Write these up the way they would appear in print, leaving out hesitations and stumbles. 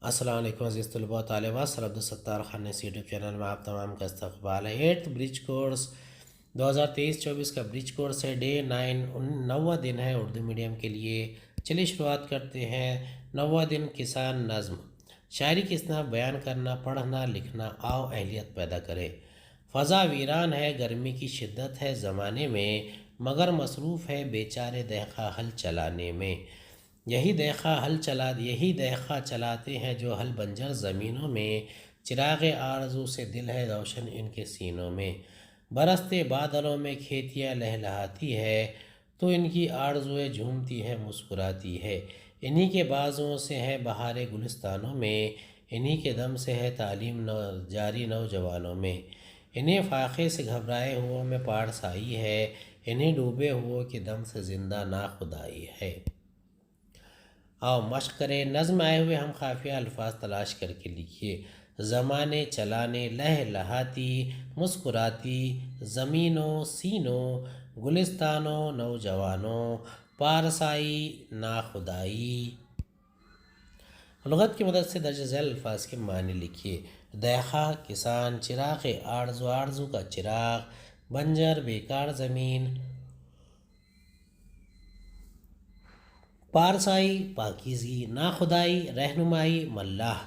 السلام علیکم عزیز طلباء و طالبات، سر عبدالستار خان نے یوٹیوب چینل میں آپ تمام کا استقبال ہے۔ 8th برج کورس 2023-24 کا برج کورس ہے، ڈے 9، 9واں دن ہے اردو میڈیم کے لیے۔ چلیے شروعات کرتے ہیں۔ 9واں دن کسان نظم، شاعری کی اصناف بیان کرنا، پڑھنا لکھنا، آؤ اہلیت پیدا کرے۔ فضا ویران ہے، گرمی کی شدت ہے زمانے میں، مگر مصروف ہے بیچارے دہقاں ہل چلانے میں۔ یہی دہقاں چلاتے ہیں جو ہل بنجر زمینوں میں، چراغ آرزو سے دل ہے روشن ان کے سینوں میں۔ برستے بادلوں میں کھیتیاں لہلہاتی ہے، تو ان کی آرزویں جھومتی ہے مسکراتی ہے۔ انہی کے بازوؤں سے ہے بہار گلستانوں میں، انہی کے دم سے ہے تعلیم جاری نوجوانوں میں۔ انہیں فاقے سے گھبرائے ہوا میں پارسائی ہے، انہیں ڈوبے ہوا کے دم سے زندہ ناخدائی ہے۔ آؤ مشق کریں۔ نظم آئے ہوئے ہم خافیہ الفاظ تلاش کر کے لکھیے۔ زمانے چلانے، لہلہاتی، مسکراتی، زمینوں، سینوں، گلستانوں، نوجوانوں، پارسائی، ناخدائی۔ لغت کی مدد سے درج ذیل الفاظ کے معنی لکھیے۔ دہقاں کسان، چراغ آرزو آرزو کا چراغ، بنجر بیکار زمین، پارسائی پاکیزگی، ناخدائی رہنمائی ملاح۔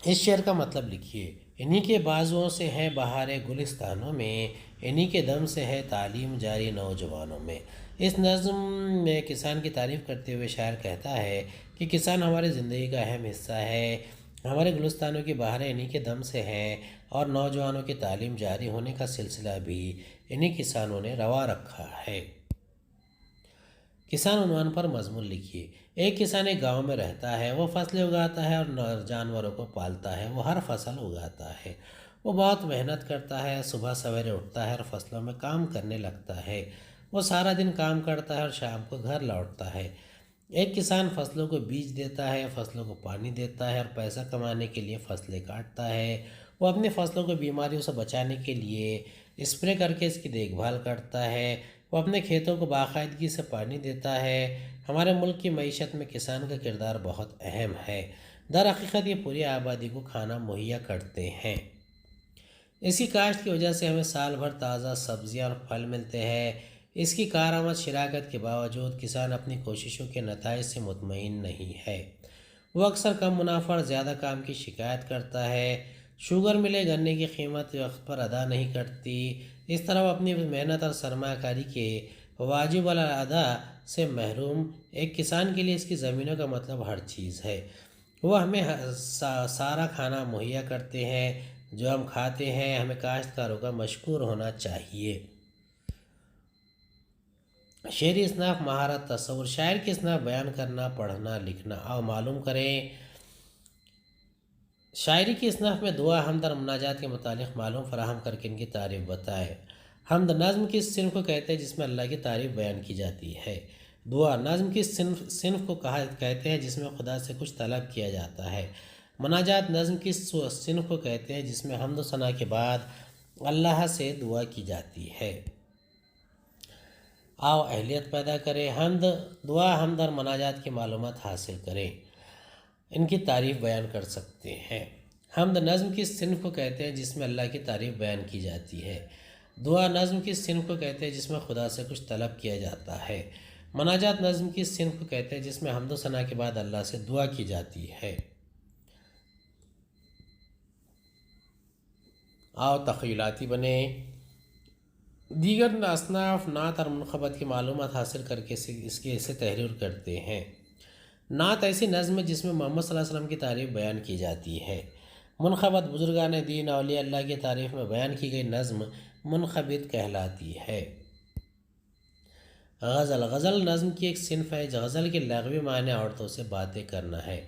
اس شعر کا مطلب لکھیے۔ انہی کے بازوؤں سے ہے بہار گلستانوں میں، انہی کے دم سے ہے تعلیم جاری نوجوانوں میں۔ اس نظم میں کسان کی تعریف کرتے ہوئے شاعر کہتا ہے کہ کسان ہماری زندگی کا اہم حصہ ہے، ہمارے گلستانوں کی بہاریں انہی کے دم سے ہیں، اور نوجوانوں کی تعلیم جاری ہونے کا سلسلہ بھی انہی کسانوں نے روا رکھا ہے۔ کسان عنوان پر مضمون لکھیے۔ ایک کسان ایک گاؤں میں رہتا ہے، وہ فصلیں اگاتا ہے اور جانوروں کو پالتا ہے۔ وہ ہر فصل اگاتا ہے، وہ بہت محنت کرتا ہے، صبح سویرے اٹھتا ہے اور فصلوں میں کام کرنے لگتا ہے۔ وہ سارا دن کام کرتا ہے اور شام کو گھر لوٹتا ہے۔ ایک کسان فصلوں کو بیج دیتا ہے، فصلوں کو پانی دیتا ہے اور پیسہ کمانے کے لیے فصلیں کاٹتا ہے۔ وہ اپنی فصلوں کو بیماریوں سے بچانے کے لیے اسپرے کر کے اس کی دیکھ بھال کرتا ہے۔ وہ اپنے کھیتوں کو باقاعدگی سے پانی دیتا ہے۔ ہمارے ملک کی معیشت میں کسان کا کردار بہت اہم ہے۔ در حقیقت یہ پوری آبادی کو کھانا مہیا کرتے ہیں۔ اس کی کاشت کی وجہ سے ہمیں سال بھر تازہ سبزیاں اور پھل ملتے ہیں۔ اس کی کارآمد شراکت کے باوجود کسان اپنی کوششوں کے نتائج سے مطمئن نہیں ہے۔ وہ اکثر کم منافع اور زیادہ کام کی شکایت کرتا ہے۔ شوگر ملیں گنے کی قیمت وقت پر ادا نہیں کرتی۔ اس طرح وہ اپنی محنت اور سرمایہ کاری کے واجب الادا سے محروم۔ ایک کسان کے لیے اس کی زمینوں کا مطلب ہر چیز ہے۔ وہ ہمیں سارا کھانا مہیا کرتے ہیں جو ہم کھاتے ہیں۔ ہمیں کاشتکاروں کا مشکور ہونا چاہیے۔ شعری اصناف مہارت تصور، شاعر کی اصناف بیان کرنا، پڑھنا لکھنا۔ آؤ معلوم کریں۔ شاعری کی اصناف میں دعا، حمد اور مناجات کے متعلق معلوم فراہم کر کے ان کی تعریف بتائے۔ حمد نظم کی صنف کو کہتے ہیں جس میں اللہ کی تعریف بیان کی جاتی ہے۔ دعا نظم کی صنف کو کہتے ہیں جس میں خدا سے کچھ طلب کیا جاتا ہے۔ مناجات نظم کی صنف کو کہتے ہیں جس میں حمد و ثنا کے بعد اللہ سے دعا کی جاتی ہے۔ آؤ اہلیت پیدا کریں۔ حمد، دعا، حمد اور مناجات کی معلومات حاصل کریں، ان کی تعریف بیان کر سکتے ہیں۔ حمد نظم کی صنف کو کہتے ہیں جس میں اللہ کی تعریف بیان کی جاتی ہے۔ دعا نظم کی صنف کو کہتے ہیں جس میں خدا سے کچھ طلب کیا جاتا ہے۔ مناجات نظم کی صنف کو کہتے ہیں جس میں حمد و ثنا کے بعد اللہ سے دعا کی جاتی ہے۔ آؤ تخیلاتی بنیں۔ دیگر اصناف نعت اور منقبت کی معلومات حاصل کر کے اسے تحریر کرتے ہیں۔ نعت ایسی نظم ہے جس میں محمد صلی اللہ علیہ وسلم کی تعریف بیان کی جاتی ہے۔ منقبت بزرگان دین اولیاء اللہ کی تعریف میں بیان کی گئی نظم منقبت کہلاتی ہے۔ غزل، غزل نظم کی ایک صنف ہے۔ غزل کے لغوی معنی عورتوں سے باتیں کرنا ہے،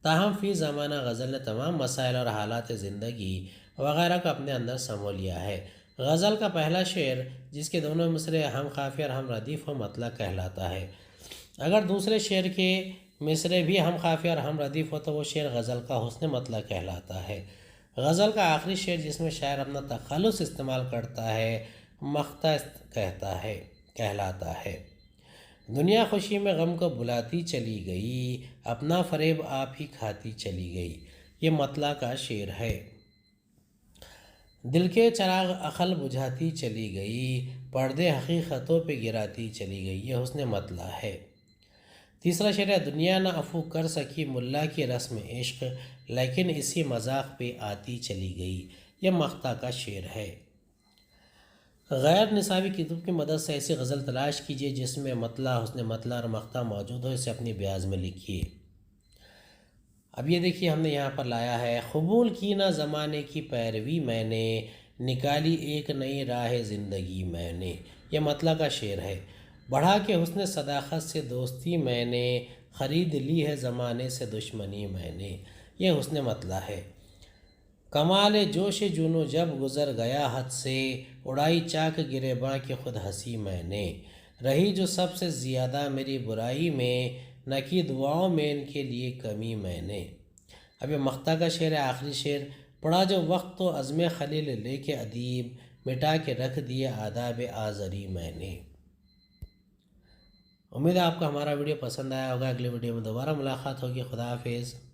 تاہم فی زمانہ غزل نے تمام مسائل اور حالات زندگی وغیرہ کو اپنے اندر سمو لیا ہے۔ غزل کا پہلا شعر جس کے دونوں مصرے ہم قافیہ اور ہم ردیف و مطلع کہلاتا ہے۔ اگر دوسرے شعر کے مصرے بھی ہم قافیہ اور ہم ردیف ہو تو وہ شعر غزل کا حسن مطلع کہلاتا ہے۔ غزل کا آخری شعر جس میں شاعر اپنا تخلص استعمال کرتا ہے مقطع کہلاتا ہے۔ دنیا خوشی میں غم کو بلاتی چلی گئی، اپنا فریب آپ ہی کھاتی چلی گئی۔ یہ مطلع کا شعر ہے۔ دل کے چراغ عقل بجھاتی چلی گئی، پردے حقیقتوں پہ گراتی چلی گئی۔ یہ حسن مطلع ہے۔ تیسرا شعر ہے، دنیا نہ عفو کر سکی ملا کی رسم عشق، لیکن اسی مذاق پہ آتی چلی گئی۔ یہ مقطع کا شعر ہے۔ غیر نصابی کتب کی مدد سے ایسی غزل تلاش کیجیے جس میں مطلع، حسن مطلع اور مقطع موجود ہو، اسے اپنی بیاض میں لکھیے۔ اب یہ دیکھیے ہم نے یہاں پر لایا ہے، قبول کی نہ زمانے کی پیروی میں نے، نکالی ایک نئی راہ زندگی میں نے۔ یہ مطلع کا شعر ہے۔ بڑھا کے حسن صداقت سے دوستی میں نے، خرید لی ہے زمانے سے دشمنی میں نے۔ یہ حسن مطلع ہے۔ کمال جوش جنوں جب گزر گیا حد سے، اڑائی چاک گریباں کی خود ہنسی میں نے، رہی جو سب سے زیادہ میری برائی میں، نہ کی دعاؤں میں ان کے لیے کمی میں نے۔ اب یہ مقطع کا شعر ہے، آخری شعر، پڑا جو وقت تو عزم خلیل لے کے ادیب، مٹا کے رکھ دیے آداب آزری میں نے۔ امید ہے آپ کو ہمارا ویڈیو پسند آیا ہوگا۔ اگلے ویڈیو میں دوبارہ ملاقات ہوگی۔ خدا حافظ۔